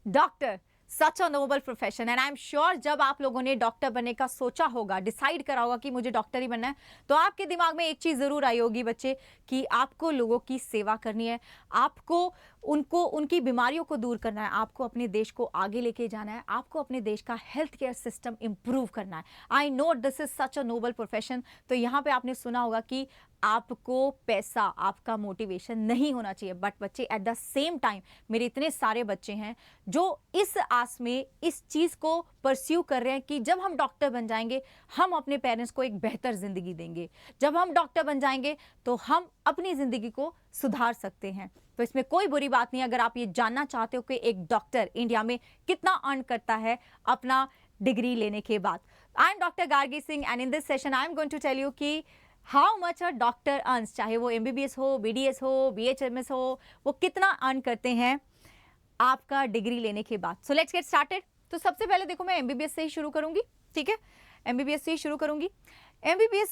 Doctor, such a noble profession and I am sure जब आप लोगों ने डॉक्टर बनने का सोचा होगा, डिसाइड करा होगा कि मुझे डॉक्टर ही बनना है, तो आपके दिमाग में एक चीज जरूर आई होगी बच्चे कि आपको लोगों की सेवा करनी है, आपको उनको उनकी बीमारियों को दूर करना है, आपको अपने देश को आगे लेके जाना है, आपको अपने देश का हेल्थ केयर सिस्टम इंप्रूव करना है। I know this is such a noble profession. तो यहाँ पे आपने सुना होगा कि आपको पैसा आपका मोटिवेशन नहीं होना चाहिए, बट बच्चे एट द सेम टाइम मेरे इतने सारे बच्चे हैं जो इस आस में इस चीज को परस्यू कर रहे हैं कि जब हम डॉक्टर बन जाएंगे हम अपने पेरेंट्स को एक बेहतर जिंदगी देंगे, जब हम डॉक्टर बन जाएंगे तो हम अपनी जिंदगी को सुधार सकते हैं। तो इसमें कोई बुरी बात नहीं अगर आप ये जानना चाहते हो कि एक डॉक्टर इंडिया में कितना अर्न करता है अपना डिग्री लेने के बाद। I am doctor Gargi Singh and in this session I am going to tell you कि how much a doctor earns, चाहे वो MBBS हो, BDS हो, BHMS हो, वो कितना अर्न करते हैं आपका डिग्री लेने के बाद। So let's get started. तो सबसे पहले देखो मैं MBBS से ही शुरू करूंगी, ठीक है, MBBS से ही शुरू करूंगी। MBBS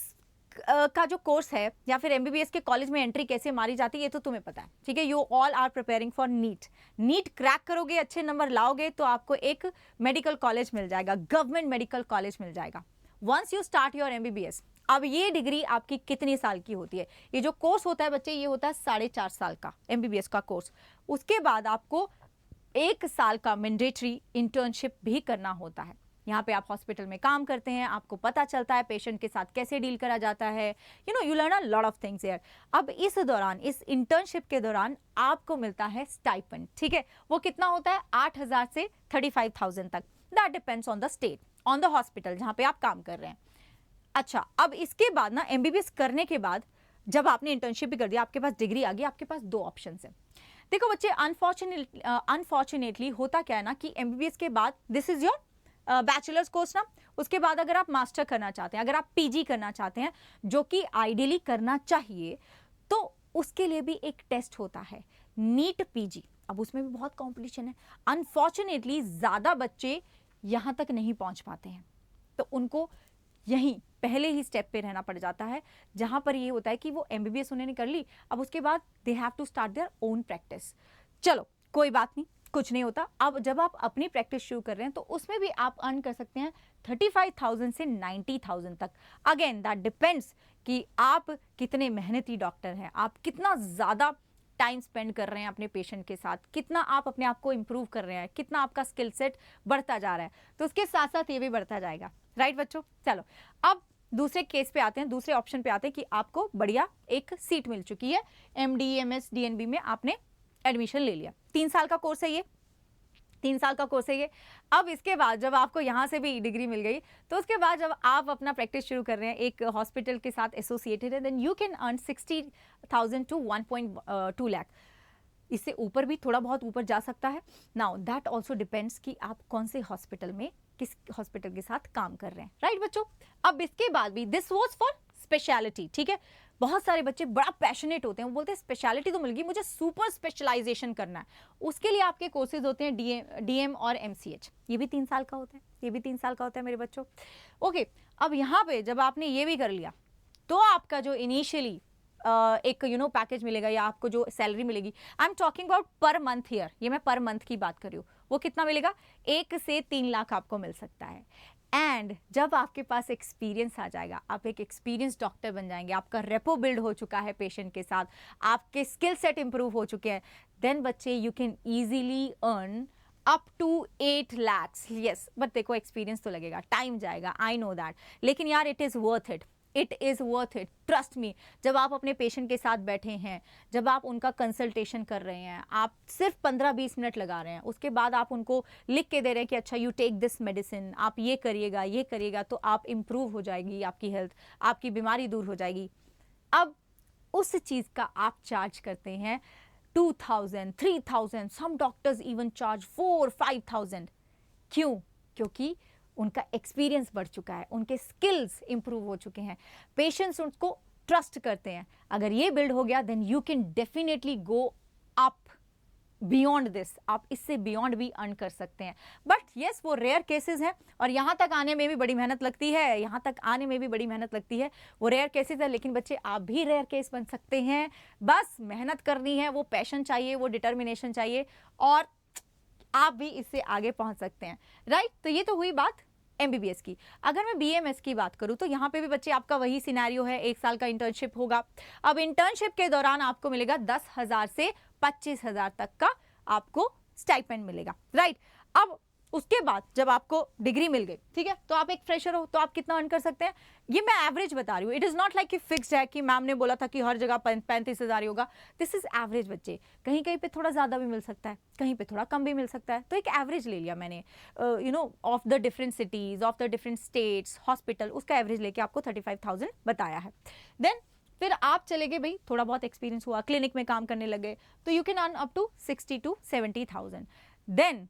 का जो कोर्स है या फिर MBBS के कॉलेज में एंट्री कैसे मारी जाती है ये तो तुम्हें पता है, ठीक है। You all are preparing for NEET crack करोगे, अच्छे नंबर लाओगे तो आपको एक मेडिकल कॉलेज मिल जाएगा, गवर्नमेंट मेडिकल कॉलेज मिल जाएगा। Once you start your MBBS, अब ये डिग्री आपकी कितनी साल की होती है? ये जो कोर्स होता है बच्चे ये होता है 4.5 साल का MBBS का कोर्स। उसके बाद आपको 1 साल का मैंडेटरी इंटर्नशिप भी करना होता है। यहाँ पे आप हॉस्पिटल में काम करते हैं, आपको पता चलता है पेशेंट के साथ कैसे डील करा जाता है, you learn a lot of things here. अब इस दौरान, इस इंटर्नशिप के दौरान आपको मिलता है स्टाइपेंड, ठीक है। वो कितना होता है? 8,000 से 35,000 तक। That depends on the state, on the hospital जहाँ पे आप काम कर रहे हैं। अच्छा, अब इसके बाद ना MBBS करने के बाद जब आपने इंटर्नशिप भी कर दिया, आपके पास डिग्री आ गई, आपके पास 2 ऑप्शन है। देखो बच्चे, अनफॉर्चुनेटली होता क्या है ना कि MBBS के बाद this is your bachelors course ना, उसके बाद अगर आप मास्टर करना चाहते हैं, अगर आप PG करना चाहते हैं, जो कि आइडियली करना चाहिए, तो उसके लिए भी एक टेस्ट होता है, नीट PG। अब उसमें भी बहुत कॉम्पिटिशन है। अनफॉर्चुनेटली ज़्यादा बच्चे यहाँ तक नहीं पहुँच पाते हैं, तो उनको यहीं पहले ही स्टेप पे रहना पड़ जाता है, जहां पर ये होता है कि वो MBBS उन्होंने कर ली, अब उसके बाद they have to start their own practice. चलो कोई बात नहीं, कुछ नहीं होता। अब जब आप अपनी प्रैक्टिस शुरू कर रहे हैं तो उसमें भी आप अर्न कर सकते हैं 35,000 से 90,000 तक। अगेन दैट डिपेंड्स कि आप कितने मेहनती डॉक्टर हैं, आप कितना ज़्यादा टाइम स्पेंड कर रहे हैं अपने पेशेंट के साथ, कितना आप अपने आप को इम्प्रूव कर रहे हैं, कितना आपका स्किल सेट बढ़ता जा रहा है, तो उसके साथ साथ ये भी बढ़ता जाएगा। राइट बच्चों, चलो अब दूसरे केस पे आते हैं, दूसरे ऑप्शन पे आते हैं कि आपको बढ़िया एक सीट मिल चुकी है, MD MS DNB में आपने एडमिशन ले लिया। 3 साल का कोर्स है ये, 3 साल का कोर्स है ये। अब इसके बाद जब आपको यहाँ से भी डिग्री मिल गई, तो उसके बाद जब आप अपना प्रैक्टिस शुरू कर रहे हैं एक हॉस्पिटल के साथ एसोसिएटेड है, then you can earn 60,000 to 1.2 lakh. इससे ऊपर भी थोड़ा बहुत ऊपर जा सकता है। नाउ दैट ऑल्सो डिपेंड्स कि आप कौन से हॉस्पिटल में, किस हॉस्पिटल के साथ काम कर रहे हैं। राइट बच्चों, अब इसके बाद भी दिस वाज फॉर स्पेशलिटी, ठीक है। बहुत सारे बच्चे बड़ा पैशनेट होते हैं, वो बोलते हैं स्पेशलिटी तो मिल गई, मुझे सुपर स्पेशलाइजेशन करना है। उसके लिए आपके कोर्सेज होते हैं DM और MCH, ये भी 3 साल का होता है, ये भी 3 साल का होता है मेरे बच्चों। ओके, अब यहाँ पे जब आपने ये भी कर लिया तो आपका जो इनिशियली एक पैकेज मिलेगा या आपको जो सैलरी मिलेगी, I am talking about per month here, ये मैं पर मंथ की बात कर रही हूँ, वो कितना मिलेगा? 1 से 3 लाख आपको मिल सकता है। एंड जब आपके पास एक्सपीरियंस आ जाएगा, आप एक एक्सपीरियंस डॉक्टर बन जाएंगे, आपका रेपो बिल्ड हो चुका है पेशेंट के साथ, आपके स्किल सेट इंप्रूव हो चुके हैं, देन बच्चे you can easily earn up to 8 lakhs। Yes, but देखो एक्सपीरियंस तो लगेगा, टाइम जाएगा, आई नो दैट, लेकिन यार it is worth it, it is worth it, trust me. जब आप अपने पेशेंट के साथ बैठे हैं, जब आप उनका कंसल्टेशन कर रहे हैं, आप सिर्फ 15-20 मिनट लगा रहे हैं, उसके बाद आप उनको लिख के दे रहे हैं कि अच्छा यू टेक दिस मेडिसिन, आप ये करिएगा तो आप इम्प्रूव हो जाएगी आपकी हेल्थ, आपकी बीमारी दूर हो जाएगी। अब उस चीज़ का आप चार्ज करते हैं 2,000, 3,000, सम डॉक्टर्स इवन चार्ज 4-5,000। क्यों? क्योंकि उनका एक्सपीरियंस बढ़ चुका है, उनके स्किल्स इंप्रूव हो चुके हैं, पेशेंट्स उनको ट्रस्ट करते हैं। अगर ये बिल्ड हो गया then you can definitely go up beyond this, आप इससे बियॉन्ड भी अर्न कर सकते हैं। बट येस, वो रेयर केसेस हैं और यहाँ तक आने में भी बड़ी मेहनत लगती है, यहाँ तक आने में भी बड़ी मेहनत लगती है, वो रेयर केसेस है। लेकिन बच्चे आप भी रेयर केस बन सकते हैं, बस मेहनत करनी है, वो पैशन चाहिए, वो डिटर्मिनेशन चाहिए, और आप भी इससे आगे पहुंच सकते हैं, राइट। तो ये तो हुई बात एमबीबीएस की। अगर मैं बीएमएस की बात करूं तो यहाँ पे भी बच्चे आपका वही सिनेरियो है, 1 साल का इंटर्नशिप होगा। अब इंटर्नशिप के दौरान आपको मिलेगा 10,000 से 25,000 तक का आपको स्टाइपेंड मिलेगा, राइट। अब उसके बाद जब आपको डिग्री मिल गई, ठीक है, तो आप एक फ्रेशर हो तो आप कितना अर्न कर सकते हैं, ये मैं एवरेज बता रही हूँ। इट इज नॉट लाइक कि फिक्स्ड है कि मैम ने बोला था कि हर जगह 35,000 ही होगा। दिस इज एवरेज बच्चे, कहीं कहीं पे थोड़ा ज़्यादा भी मिल सकता है, कहीं पे थोड़ा कम भी मिल सकता है। तो एक एवरेज ले लिया मैंने, you know, of the different cities, of the different states, hospital, उसका एवरेज लेके आपको 35,000 बताया है। देन फिर आप चले गए भाई, थोड़ा बहुत एक्सपीरियंस हुआ, क्लिनिक में काम करने लगे, तो you can earn up to 60 to 70,000। Then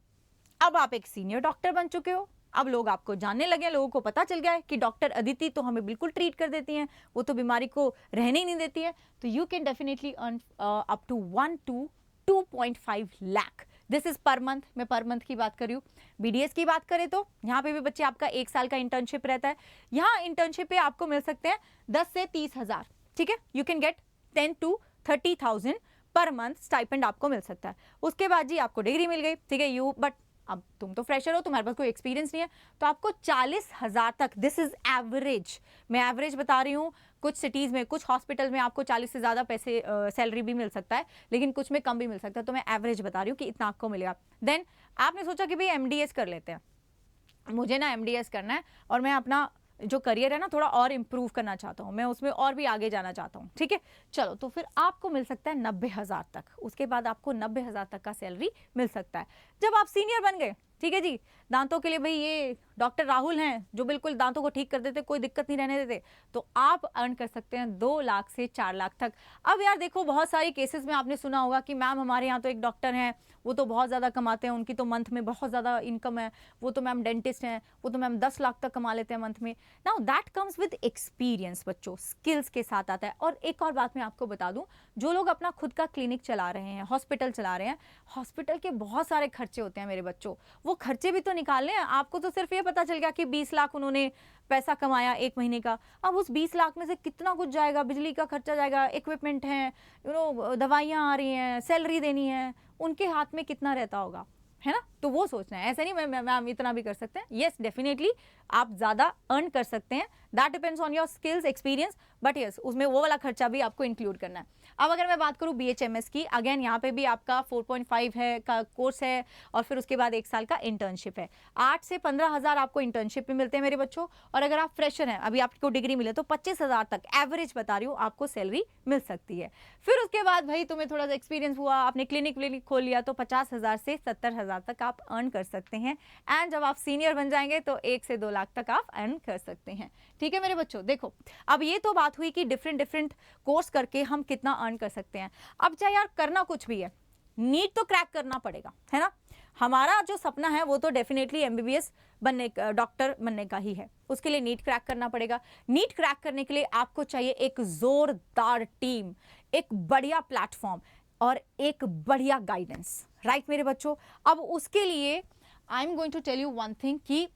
अब आप एक सीनियर डॉक्टर बन चुके हो, अब लोग आपको जानने लगे, लोगों को पता चल गया है कि डॉक्टर अदिति तो हमें बिल्कुल ट्रीट कर देती हैं, वो तो बीमारी को रहने ही नहीं देती है। तो you can definitely earn up to 1 to 2.5 lakh. This is per month, मैं पर मंथ की बात कर रही हूँ। बीडीएस की बात करें तो यहाँ पे भी बच्चे आपका 1 साल का इंटर्नशिप रहता है। यहाँ इंटर्नशिप पे आपको मिल सकते हैं 10 से 30,000, ठीक है। You can get 10 to 30,000 per month stipend आपको मिल सकता है। उसके बाद जी आपको डिग्री मिल गई, ठीक है, बट अब तुम तो फ्रेशर हो, तुम्हारे पास कोई एक्सपीरियंस नहीं है, तो आपको 40,000 तक, दिस इज एवरेज, मैं एवरेज बता रही हूँ। कुछ सिटीज़ में, कुछ हॉस्पिटल में आपको 40 से ज़्यादा पैसे सैलरी भी मिल सकता है, लेकिन कुछ में कम भी मिल सकता है। तो मैं एवरेज बता रही हूँ कि इतना आपको मिलेगा। देन आपने सोचा कि भाई एमडीएस कर लेते हैं, मुझे ना एमडीएस करना है और मैं अपना जो करियर है ना थोड़ा और इम्प्रूव करना चाहता हूँ, मैं उसमें और भी आगे जाना चाहता हूँ, ठीक है। चलो, तो फिर आपको मिल सकता है 90,000 तक, उसके बाद आपको 90,000 तक का सैलरी मिल सकता है। जब आप सीनियर बन गए, ठीक है जी, दांतों के लिए भाई ये डॉक्टर राहुल हैं जो बिल्कुल दांतों को ठीक कर देते, कोई दिक्कत नहीं रहने देते, तो आप अर्न कर सकते हैं 2 लाख से 4 लाख तक। अब यार देखो, बहुत सारे केसेस में आपने सुना होगा कि मैम हमारे यहाँ तो एक डॉक्टर हैं, वो तो बहुत ज़्यादा कमाते हैं, उनकी तो मंथ में बहुत ज़्यादा इनकम है, वो तो मैम डेंटिस्ट हैं, वो तो मैम 10 लाख तक कमा लेते हैं मंथ में। Now that comes with experience बच्चों, स्किल्स के साथ आता है। और एक और बात मैं आपको बता दूं, जो लोग अपना खुद का क्लिनिक चला रहे हैं, हॉस्पिटल चला रहे हैं, हॉस्पिटल के बहुत सारे खर्चे होते हैं मेरे बच्चों, वो खर्चे भी तो निकालने हैं। आपको तो सिर्फ ये पता चल गया कि 20 लाख उन्होंने पैसा कमाया 1 महीने का, अब उस 20 लाख में से कितना कुछ जाएगा, बिजली का खर्चा जाएगा, इक्विपमेंट है, यू नो, दवाइयाँ आ रही हैं, सैलरी देनी है, उनके हाथ में कितना रहता होगा, है ना। तो वो सोचना है, ऐसे नहीं मैम इतना भी कर सकते हैं। येस, डेफिनेटली आप ज़्यादा अर्न कर सकते हैं, that depends on your skills, experience, but yes उसमें वो वाला खर्चा भी आपको इंक्लूड करना है। अब अगर मैं बात करूँ बीएचएमएस की, अगेन यहाँ पे भी आपका 4.5 है का कोर्स है और फिर उसके बाद 1 साल का इंटर्नशिप है। 8 से 15,000 आपको इंटर्नशिप में मिलते हैं मेरे बच्चों, और अगर आप फ्रेशर हैं, अभी आपको डिग्री मिले, तो 25,000 तक एवरेज बता रही हूँ आपको सैलरी मिल सकती है। फिर उसके बाद भाई तुम्हें थोड़ा सा एक्सपीरियंस हुआ, आपने क्लिनिक खोल लिया, तो 50,000 से 70,000 तक आप अर्न कर सकते हैं। एंड जब आप सीनियर बन जाएंगे तो 1 से 2 लाख तक आप अर्न कर सकते हैं, ठीक है मेरे बच्चों। देखो, अब ये तो बात हुई कि डिफरेंट कोर्स करके हम कितना अर्न कर सकते हैं। अब चाहे यार करना कुछ भी है, नीट तो क्रैक करना पड़ेगा, है ना। हमारा जो सपना है वो तो डेफिनेटली एमबीबीएस बनने का, डॉक्टर बनने का ही है, उसके लिए नीट क्रैक करना पड़ेगा। नीट क्रैक करने के लिए आपको चाहिए एक जोरदार टीम, एक बढ़िया प्लेटफॉर्म और एक बढ़िया गाइडेंस, राइट मेरे बच्चों। अब उसके लिए I am going to tell you one thing कि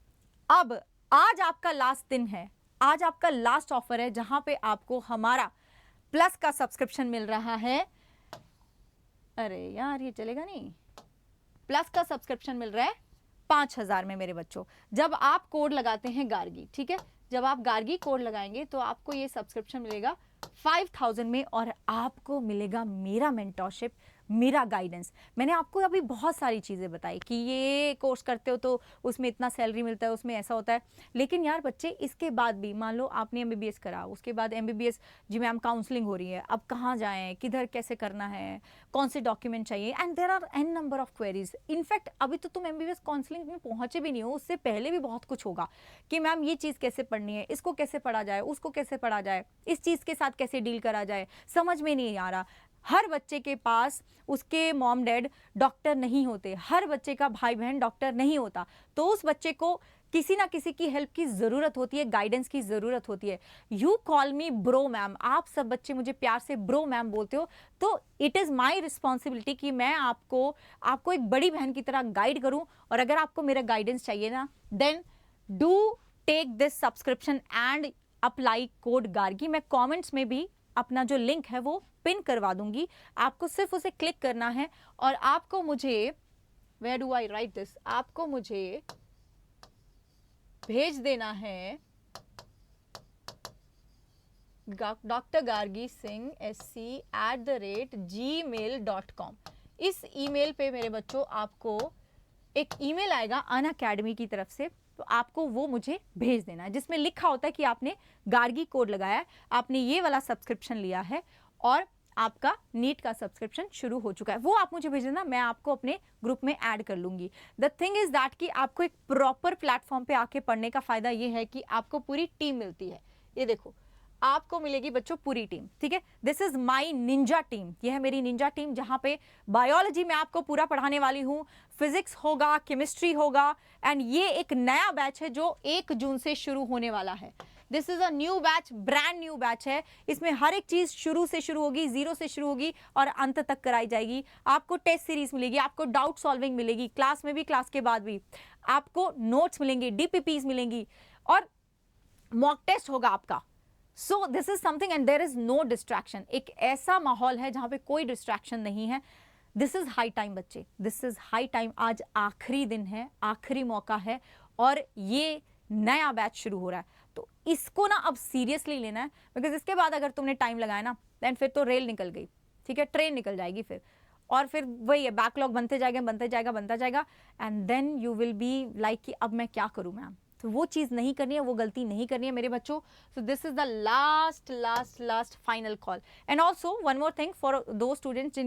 अब आज आपका लास्ट दिन है, आज आपका लास्ट ऑफर है जहां पे आपको हमारा प्लस का सब्सक्रिप्शन मिल रहा है। अरे यार ये चलेगा नहीं, प्लस का सब्सक्रिप्शन मिल रहा है 5,000 में मेरे बच्चों, जब आप कोड लगाते हैं गार्गी, ठीक है, जब आप गार्गी कोड लगाएंगे तो आपको ये सब्सक्रिप्शन मिलेगा 5,000 में, और आपको मिलेगा मेरा मेंटरशिप, मेरा गाइडेंस। मैंने आपको अभी बहुत सारी चीज़ें बताई कि ये कोर्स करते हो तो उसमें इतना सैलरी मिलता है, उसमें ऐसा होता है, लेकिन यार बच्चे इसके बाद भी मान लो आपने एमबीबीएस करा, उसके बाद एमबीबीएस जी मैम काउंसलिंग हो रही है, अब कहाँ जाएं, किधर कैसे करना है, कौन से डॉक्यूमेंट चाहिए, and there are an number of queries. In fact अभी तो तुम एमबीबीएस काउंसलिंग में पहुंचे भी नहीं हो, उससे पहले भी बहुत कुछ होगा कि मैम ये चीज़ कैसे पढ़नी है, इसको कैसे पढ़ा जाए, उसको कैसे पढ़ा जाए, इस चीज़ के साथ कैसे डील करा जाए, समझ में नहीं आ रहा। हर बच्चे के पास उसके मॉम डैड डॉक्टर नहीं होते, हर बच्चे का भाई बहन डॉक्टर नहीं होता, तो उस बच्चे को किसी ना किसी की हेल्प की ज़रूरत होती है, गाइडेंस की ज़रूरत होती है। You call me bro ma'am, आप सब बच्चे मुझे प्यार से ब्रो मैम बोलते हो, तो इट इज़ माई रिस्पॉन्सिबिलिटी कि मैं आपको एक बड़ी बहन की तरह गाइड करूं। और अगर आपको मेरा गाइडेंस चाहिए ना, then do take this subscription and apply code Gargi. मैं कॉमेंट्स में भी अपना जो लिंक है वो पिन करवा दूंगी, आपको सिर्फ उसे क्लिक करना है और आपको मुझे where do I write this, आपको मुझे भेज देना है डॉक्टर गार्गी सिंह SC@gmail.com। इस ईमेल पे मेरे बच्चों आपको एक ईमेल आएगा अनअकैडमी की तरफ से, तो आपको वो मुझे भेज देना है, जिसमें लिखा होता है कि आपने गार्गी कोड लगाया है, आपने ये वाला सब्सक्रिप्शन लिया है और आपका नीट का सब्सक्रिप्शन शुरू हो चुका है। वो आप मुझे भेज देना, मैं आपको अपने ग्रुप में ऐड कर लूंगी। द थिंग इज दैट कि आपको एक प्रॉपर प्लेटफॉर्म पे आके पढ़ने का फायदा ये है कि आपको पूरी टीम मिलती है। ये देखो, आपको मिलेगी बच्चों पूरी टीम, ठीक है। This is my Ninja team, यह है मेरी निंजा टीम, जहां पे बायोलॉजी में आपको पूरा पढ़ाने वाली हूं, फिजिक्स होगा, केमिस्ट्री होगा, एंड ये एक नया बैच है जो 1 जून से शुरू होने वाला है। This is a new batch, brand new batch है। इसमें हर एक चीज शुरू से शुरू होगी, जीरो से शुरू होगी और अंत तक कराई जाएगी। आपको टेस्ट सीरीज मिलेगी, आपको डाउट सॉल्विंग मिलेगी, क्लास में भी, क्लास के बाद भी आपको नोट्स मिलेंगे, DPPs मिलेंगी और मॉक टेस्ट होगा आपका। So this is something and there is no distraction. एक ऐसा माहौल है जहां पे कोई डिस्ट्रैक्शन नहीं है। दिस इज हाई टाइम बच्चे, दिस इज हाई टाइम। आज आखिरी दिन है, आखिरी मौका है और ये नया बैच शुरू हो रहा है, तो इसको ना अब सीरियसली लेना है, बिकॉज इसके बाद अगर तुमने टाइम लगाया ना, देन फिर तो रेल निकल गई, ठीक है, ट्रेन निकल जाएगी फिर, और फिर वही है, बैकलॉग बनते जाएगा, बनते जाएगा, बनता जाएगा, and then you will be like कि अब मैं क्या करूं मैम। तो वो चीज़ नहीं करनी है, वो गलती नहीं करनी है मेरे बच्चों। सो this is the last final call. And also one more thing for दो स्टूडेंट्स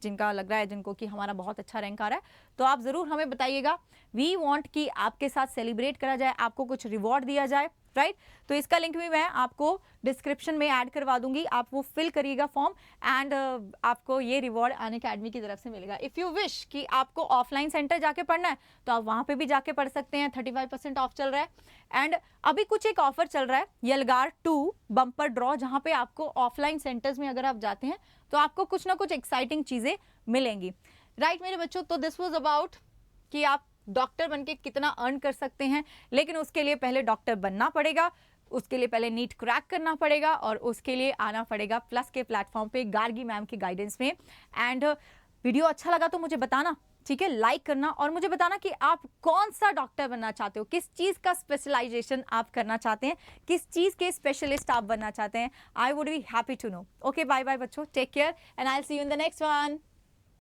जिनका लग रहा है जिनको कि हमारा बहुत अच्छा रैंक आ रहा है, तो आप ज़रूर हमें बताइएगा। वी वांट कि आपके साथ सेलिब्रेट करा जाए, आपको कुछ रिवॉर्ड दिया जाए, राइट। तो इसका लिंक भी मैं आपको डिस्क्रिप्शन में ऐड करवा दूंगी, आप वो फिल करिएगा फॉर्म, एंड आपको ये रिवॉर्ड अनअकैडमी की तरफ से मिलेगा। इफ़ यू विश कि आपको ऑफलाइन सेंटर जाके पढ़ना है तो आप वहाँ पे भी जाके पढ़ सकते हैं, 35% ऑफ चल रहा है। एंड अभी कुछ एक ऑफर चल रहा है, यलगार 2 बम्पर ड्रॉ, जहाँ पे आपको ऑफलाइन सेंटर्स में अगर आप जाते हैं तो आपको कुछ ना कुछ एक्साइटिंग चीज़ें मिलेंगी, राइट मेरे बच्चों। तो दिस वॉज अबाउट कि आप डॉक्टर बनके कितना अर्न कर सकते हैं, लेकिन उसके लिए पहले डॉक्टर बनना पड़ेगा, उसके लिए पहले नीट क्रैक करना पड़ेगा और उसके लिए आना पड़ेगा प्लस के प्लेटफॉर्म पे गार्गी मैम के गाइडेंस में। एंड वीडियो अच्छा लगा तो मुझे बताना, ठीक है, लाइक करना, और मुझे बताना कि आप कौन सा डॉक्टर बनना चाहते हो, किस चीज़ का स्पेशलाइजेशन आप करना चाहते हैं, किस चीज़ के स्पेशलिस्ट आप बनना चाहते हैं। I would be happy to know. Okay, bye bye बच्चों, take care and I will see you in the next one.